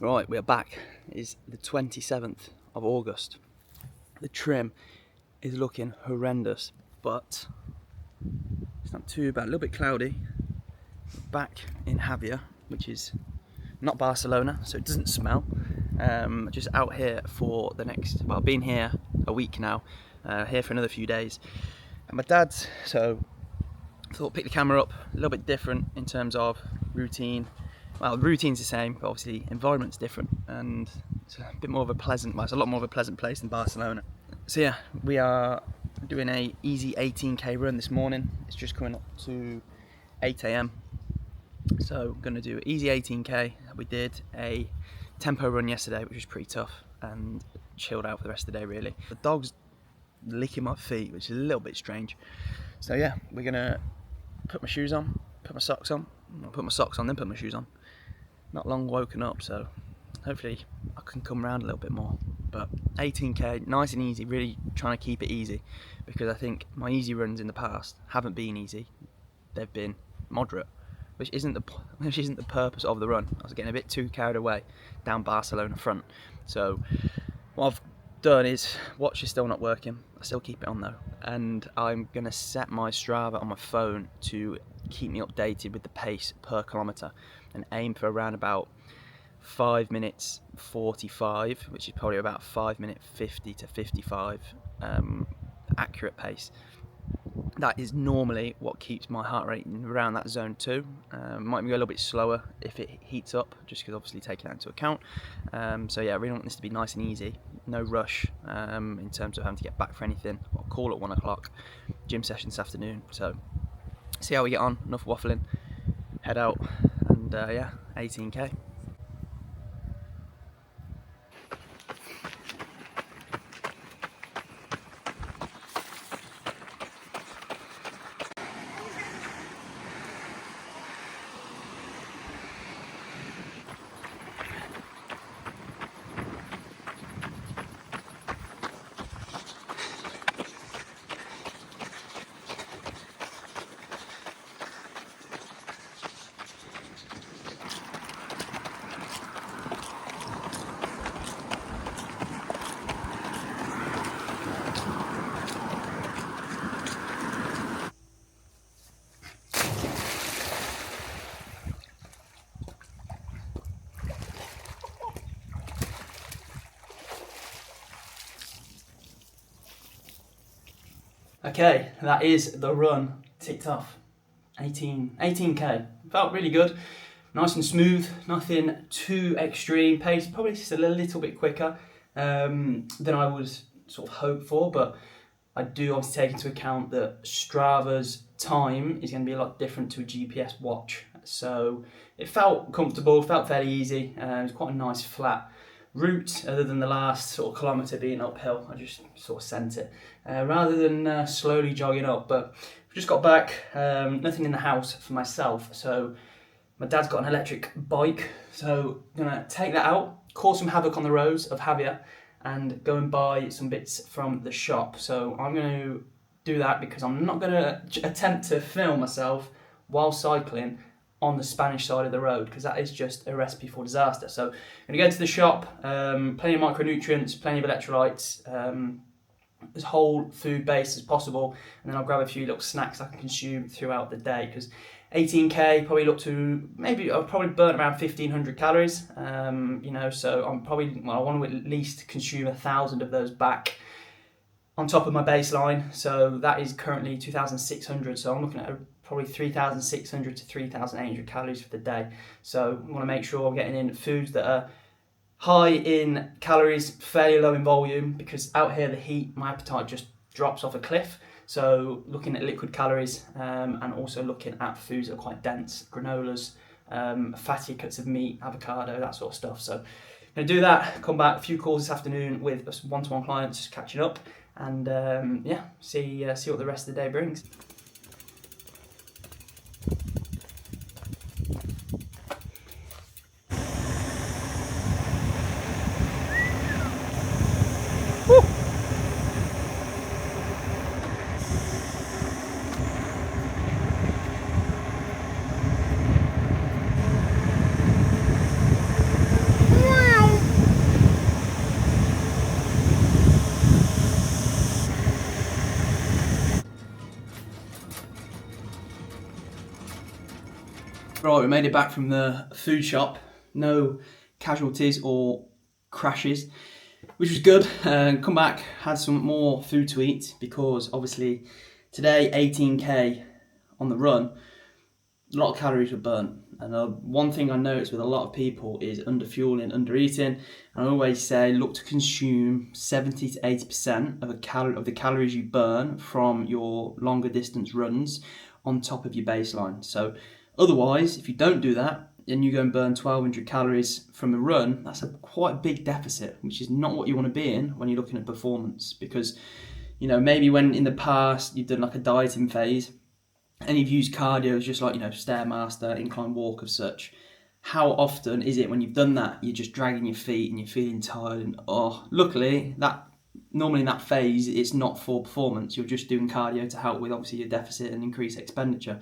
Right, we are back. It is the 27th of August. The trim is looking horrendous, but it's not too bad. A little bit cloudy. Back in Javier, which is not Barcelona, so it doesn't smell. Just out here for the next, well, been here a week now, here for another few days. And my dad's, so I thought pick the camera up, a little bit different in terms of routine. Well, the routine's the same, but obviously environment's different, and it's a bit more of a pleasant, well, it's a lot more of a pleasant place than Barcelona. So yeah, we are doing a easy 18k run this morning. It's just coming up to 8 a.m. So I'm gonna do an easy 18k. We did a tempo run yesterday, which was pretty tough, and chilled out for the rest of the day really. The dog's licking my feet, which is a little bit strange. So yeah, we're gonna put my shoes on, put my socks on. I'll put my socks on, then put my shoes on. Not long woken up, so hopefully I can come around a little bit more. But 18k, nice and easy, really trying to keep it easy, because I think my easy runs in the past haven't been easy. They've been moderate, which isn't the purpose of the run. I was getting a bit too carried away down Barcelona front. So what I've done is, watch is still not working. I still keep it on though, and I'm gonna set my Strava on my phone to keep me updated with the pace per kilometre, and aim for around about 5 minutes 45, which is probably about 5 minute 50 to 55 accurate pace. That is normally what keeps my heart rate around that zone 2. Might be a little bit slower if it heats up, just because obviously taking that into account. So yeah, I really want this to be nice and easy, no rush in terms of having to get back for anything. I'll call at 1 o'clock, gym session this afternoon. So see how we get on, enough waffling, head out, and yeah, 18k. Okay, that is the run ticked off. 18k. Felt really good. Nice and smooth, nothing too extreme. Pace probably just a little bit quicker than I would sort of hope for, but I do obviously take into account that Strava's time is going to be a lot different to a GPS watch. So it felt comfortable, felt fairly easy. It was quite a nice flat route, other than the last sort of kilometre being uphill. I just sort of sent it rather than slowly jogging up. But we just got back, nothing in the house for myself, so my dad's got an electric bike, so I'm gonna take that out, cause some havoc on the roads of Javier, and go and buy some bits from the shop. So I'm going to do that because I'm not going to attempt to film myself while cycling on the Spanish side of the road, because that is just a recipe for disaster. So I'm going to go to the shop, plenty of micronutrients, plenty of electrolytes, as whole food based as possible, and then I'll grab a few little snacks I can consume throughout the day, because 18k probably look to, maybe I'll probably burn around 1500 calories, you know, so I'm probably, well, I want to at least consume 1,000 of those back on top of my baseline. So that is currently 2,600, so I'm looking at probably 3,600 to 3,800 calories for the day. So I want to make sure I'm getting in foods that are high in calories, fairly low in volume, because out here the heat, my appetite just drops off a cliff. So looking at liquid calories, and also looking at foods that are quite dense, granolas, fatty cuts of meat, avocado, that sort of stuff. So I'm going to do that, come back, a few calls this afternoon with one-to-one clients, catching up, and yeah, see what the rest of the day brings. Right, we made it back from the food shop. No casualties or crashes, which was good. Come back, had some more food to eat because obviously today 18k on the run, a lot of calories were burnt. And one thing I noticed with a lot of people is under fueling, under eating. And I always say look to consume 70 to 80% of the calories you burn from your longer distance runs on top of your baseline. So otherwise, if you don't do that and you go and burn 1200 calories from a run, that's quite a big deficit, which is not what you want to be in when you're looking at performance. Because, you know, maybe when in the past you've done like a dieting phase and you've used cardio as just like, you know, Stairmaster, incline walk of such, how often is it when you've done that, you're just dragging your feet and you're feeling tired and luckily that normally in that phase it's not for performance, you're just doing cardio to help with obviously your deficit and increase expenditure.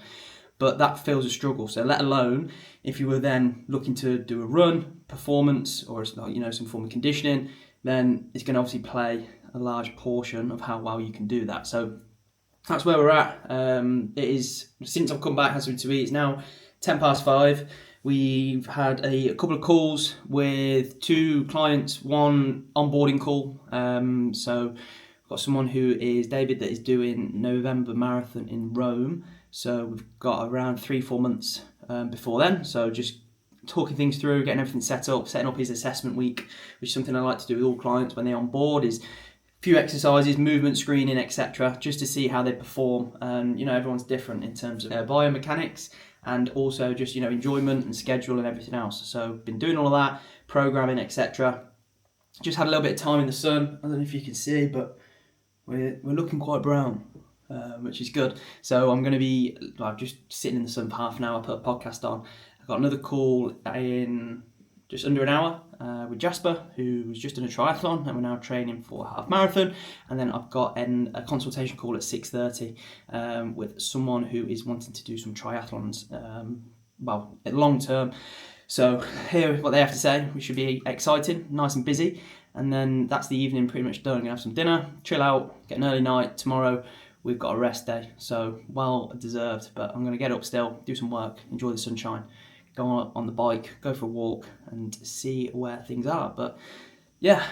But that feels a struggle. So let alone if you were then looking to do a run, performance, or you know, some form of conditioning, then it's going to obviously play a large portion of how well you can do that. So that's where we're at. It is, since I've come back, had something to eat. It's now 5:10. We've had a couple of calls with 2 clients, one onboarding call. So I've got someone who is David that is doing November marathon in Rome. So we've got around 3-4 months before then. So just talking things through, getting everything set up, setting up his assessment week, which is something I like to do with all clients when they're on board, is few exercises, movement screening, etc., just to see how they perform. And you know, everyone's different in terms of biomechanics and also just, you know, enjoyment and schedule and everything else. So been doing all of that, programming, etc. Just had a little bit of time in the sun. I don't know if you can see, but we're looking quite brown, which is good. So I'm going to be like just sitting in the sun for half an hour, put a podcast on. I've got another call in just under an hour with Jasper, who's just done a triathlon, and we're now training for a half marathon. And then I've got a consultation call at 6:30 with someone who is wanting to do some triathlons, well, long term. So hear what they have to say. We should be exciting, nice and busy. And then that's the evening pretty much done. Gonna have some dinner, chill out, get an early night. Tomorrow we've got a rest day, so well deserved. But I'm gonna get up still, do some work, enjoy the sunshine, go on the bike, go for a walk and see where things are. But yeah,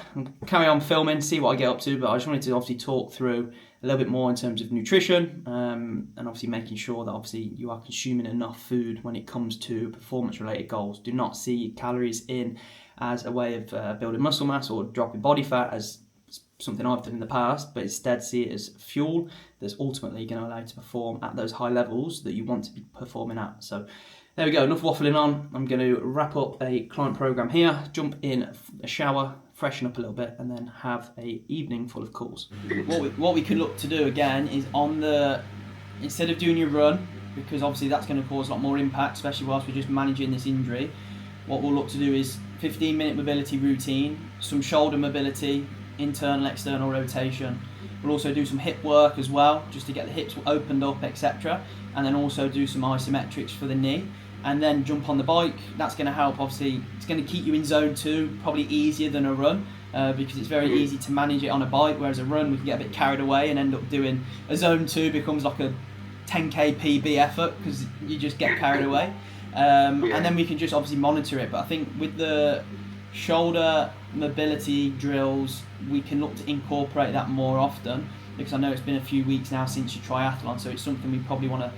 carry on filming, see what I get up to. But I just wanted to obviously talk through a little bit more in terms of nutrition, and obviously making sure that obviously you are consuming enough food when it comes to performance related goals. Do not see calories in as a way of building muscle mass or dropping body fat as something I've done in the past, but instead see it as fuel that's ultimately going to allow you to perform at those high levels that you want to be performing at. So there we go, enough waffling on. I'm going to wrap up a client program here, jump in a shower, freshen up a little bit, and then have a evening full of calls. What we can look to do again is instead of doing your run, because obviously that's going to cause a lot more impact, especially whilst we're just managing this injury, what we'll look to do is 15-minute mobility routine, some shoulder mobility, internal, external rotation. We'll also do some hip work as well, just to get the hips opened up, etc. And then also do some isometrics for the knee. And then jump on the bike. That's going to help, obviously, it's going to keep you in zone 2, probably easier than a run, because it's very easy to manage it on a bike, whereas a run we can get a bit carried away and end up doing a zone 2 becomes like a 10k PB effort because you just get carried away. And then we can just obviously monitor it. But I think with the shoulder mobility drills, we can look to incorporate that more often, because I know it's been a few weeks now since your triathlon, so it's something we probably want to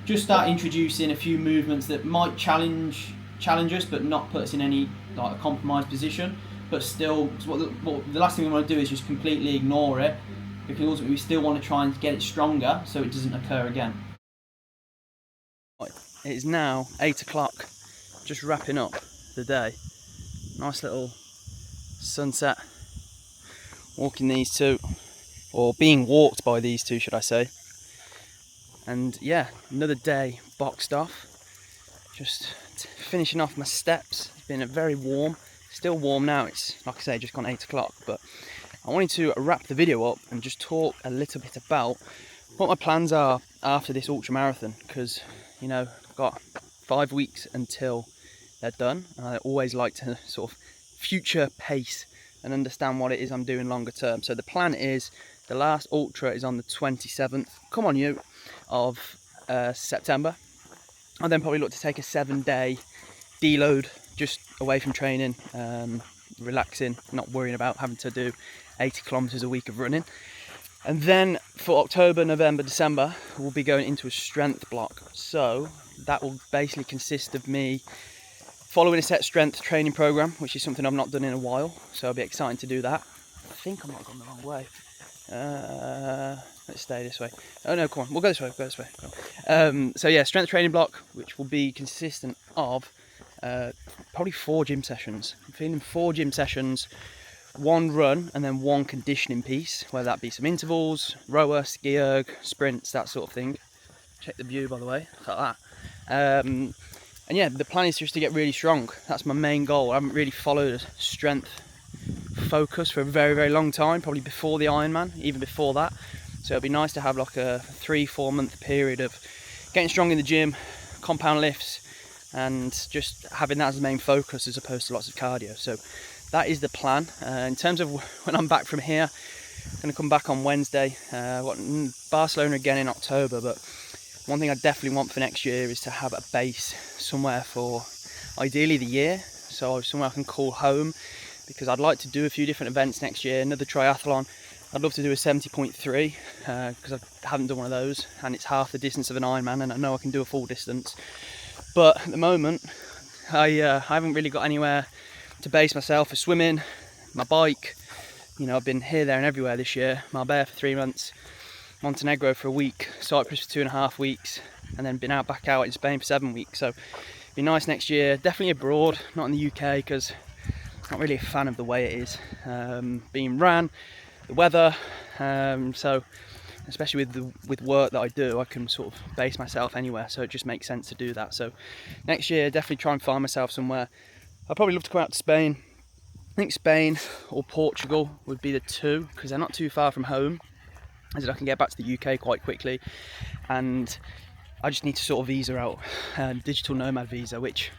just start introducing a few movements that might challenge us, but not put us in any like a compromised position. But still, the last thing we want to do is just completely ignore it, because ultimately we still want to try and get it stronger so it doesn't occur again. It is now 8 o'clock, just wrapping up the day. Nice little sunset. Walking these two, or being walked by these two, should I say. And yeah, another day boxed off. Just finishing off my steps. It's been very warm, still warm now. It's like I say, just gone 8 o'clock. But I wanted to wrap the video up and just talk a little bit about what my plans are after this ultra marathon, because you know, I've got 5 weeks until they're done, and I always like to sort of future pace and understand what it is I'm doing longer term. So the plan is the last ultra is on the 27th. Come on, you. Of September, I'll then probably look to take a 7-day deload, just away from training, relaxing, not worrying about having to do 80 kilometers a week of running. And then for October, November, December, we'll be going into a strength block. So that will basically consist of me following a set strength training program, which is something I've not done in a while. So it'll be exciting to do that. I think I might have gone the wrong way. Let's stay this way. Oh no, come on, we'll go this way, so yeah, strength training block, which will be consistent of probably 4 gym sessions. I'm feeling 4 gym sessions, 1 run, and then 1 conditioning piece, whether that be some intervals, rower, ski erg, sprints, that sort of thing. Check the view, by the way, look at that. And yeah, the plan is just to get really strong. That's my main goal. I haven't really followed a strength focus for a very, very long time, probably before the Ironman, even before that. So it'd be nice to have like a 3-4 month period of getting strong in the gym, compound lifts, and just having that as the main focus as opposed to lots of cardio. So that is the plan. In terms of when I'm back from here, I'm going to come back on Wednesday. Barcelona again in October, but one thing I definitely want for next year is to have a base somewhere for ideally the year, so somewhere I can call home, because I'd like to do a few different events next year. Another triathlon. I'd love to do a 70.3 because I haven't done one of those, and it's half the distance of an Ironman, and I know I can do a full distance. But at the moment, I haven't really got anywhere to base myself for swimming, my bike. You know, I've been here, there and everywhere this year. Marbella for 3 months, Montenegro for a week, Cyprus for 2.5 weeks, and then been back out in Spain for 7 weeks. So it'd be nice next year, definitely abroad, not in the UK, because I'm not really a fan of the way it is being ran, the weather. So especially with work that I do, I can sort of base myself anywhere, so it just makes sense to do that. So next year, definitely try and find myself somewhere. I'd probably love to go out to Spain. I think Spain or Portugal would be the 2, because they're not too far from home, as in I can get back to the UK quite quickly, and I just need to sort of visa out, digital nomad visa, which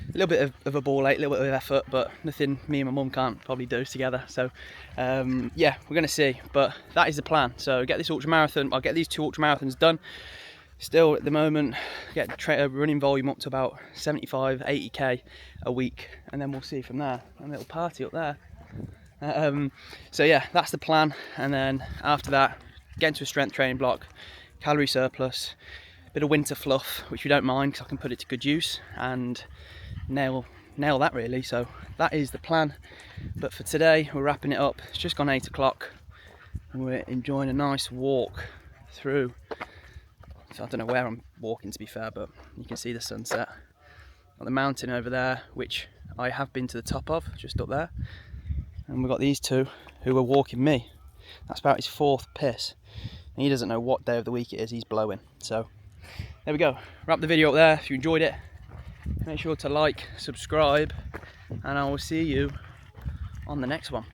a little bit of a ball ache, a little bit of effort, but nothing me and my mum can't probably do together. So yeah, we're going to see, but that is the plan. So get this ultra marathon, I'll get these 2 ultra marathons done. Still at the moment, get running volume up to about 75-80k a week, and then we'll see from there. A little party up there. So yeah, that's the plan. And then after that, get into a strength training block, calorie surplus, bit of winter fluff, which we don't mind because I can put it to good use, and nail that really. So that is the plan. But for today, we're wrapping it up. It's just gone 8 o'clock, and we're enjoying a nice walk through. So I don't know where I'm walking, to be fair, but you can see the sunset. Got the mountain over there, which I have been to the top of, just up there. And we've got these 2 who are walking me. That's about his 4th piss. And he doesn't know what day of the week it is, he's blowing. So there we go. Wrap the video up there. If you enjoyed it, make sure to like, subscribe, and I will see you on the next one.